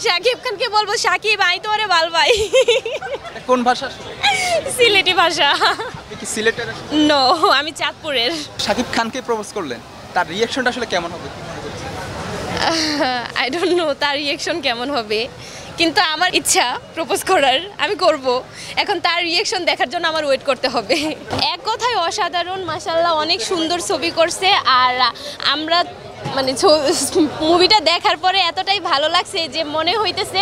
শাকিব খানকে বলবো শাকিব আই তো ওরে ভাল ভাই। কোন ভাষা? সিলেটি ভাষা। আপনি কি সিলেটের? নো, আমি চাঁদপুরের। শাকিব খানকে প্রপোজ করলেন, তার রিঅ্যাকশনটা আসলে কেমন হবে? আই ডোন্ট নো তার রিঅ্যাকশন কেমন হবে, কিন্তু আমার ইচ্ছা প্রপোজ করার, আমি করব। এখন তার রিঅ্যাকশন দেখার জন্য আমার ওয়েট করতে হবে। এক কথায় অসাধারণ, মাশাআল্লাহ অনেক সুন্দর ছবি করছে। আর আমরা মানে মুভিটা দেখার পরে এতটাই ভালো লাগছে যে মনে হইতেছে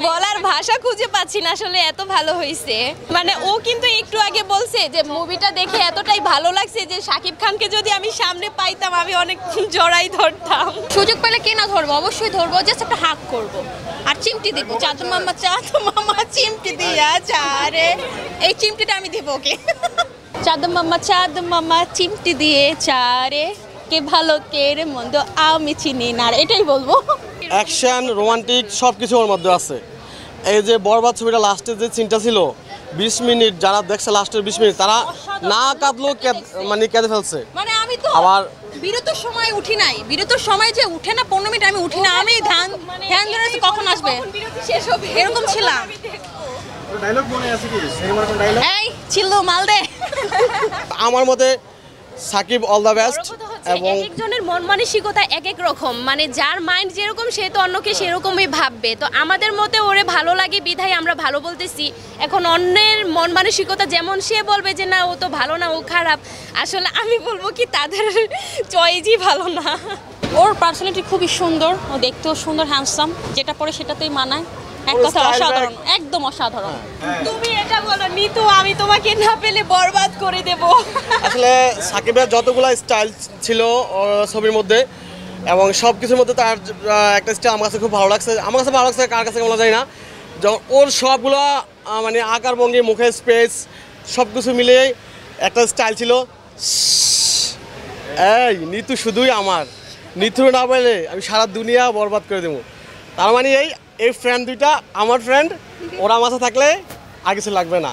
বলার ভাষা খুঁজে পাচ্ছি না আসলে, এত ভালো হয়েছে। মানে ও কিন্তু একটু আগে বলছে যে মুভিটা দেখে এতটাই ভালো লাগছে যে শাকিব খানকে যদি আমি সামনে পাইতাম আমি অনেক জড়াই ধরতাম। সুযোগ পেলে কে না ধরবো, অবশ্যই ধরবো, জাস্ট একটা হাক করব আর চিমটি দিব। চাঁদ মামা চিমটি দিয়া চারে, এই চিমটিটা আমি দিব ওকে। চাঁদ মামা চিমটি দিয়ে চারে, কে ভালো কে রে মন্দ আমি চিনি না, এটাই বলবো। অ্যাকশন রোমান্টিক সব কিছু ওর মধ্যে আছে। এই যে বরবাদ ছবিটা লাস্টে যে সিনটা ছিল 20 মিনিট, যারা দেখছে লাস্টের 20 মিনিট তারা না কাঁদলো মানে কেঁদে ফেলছে। মানে আমি তো আবার বিরতির সময় উঠি নাই, বিরতির সময় যে উঠে না 15 মিনিট আমি উঠি না, আমি ধ্যান ধরে কখন আসবে শেষ হবে এরকম ছিলাম। ডায়লগ মনে আছে কি? সিনেমার কোন ডায়লগ? এই চিল্লো মাল দে। আমার মতে সাকিব অল দ্য বেস্ট। এবং একজনের মন মানসিকতা এক এক রকম, মানে যার মাইন্ড যেরকম সে তো অন্যকে সেরকমই ভাববে। তো আমাদের মতে ওরে ভালো লাগে বিধায় আমরা ভালো বলতেছি। এখন অন্যের মন মানসিকতা যেমন, সে বলবে যে না ও তো ভালো না, ও খারাপ। আসলে আমি বলবো কি তাদের চয়েসই ভালো না। ওর পার্সোনালিটি খুবই সুন্দর, ও দেখতেও সুন্দর, হ্যান্ডসাম, যেটা পরে সেটাতেই মানায়। এক কথা অসাধারণ, একদম অসাধারণ। তুমি এটা বলো নিতু, আমি তোমাকে না পেলে বরবাদ করে দেব। আসলে সাকিবের যতগুলো স্টাইল ছিল ছবির মধ্যে এবং সব কিছুর মধ্যে তার একটা স্টাইল আমার কাছে খুব ভালো লাগছে। আমার কাছে ভালো লাগছে, কার কাছে বলা যায় না। যখন ওর সবগুলো মানে আকার ভঙ্গি, মুখের স্পেস সব কিছু মিলিয়ে একটা স্টাইল ছিল। এই নিতু শুধুই আমার, নিতু না বলে আমি সারা দুনিয়া বরবাদ করে দেবো। তার মানে এই ফ্রেন্ড দুইটা আমার ফ্রেন্ড, ওরা আমার সাথে থাকলে আর কিছু লাগবে না।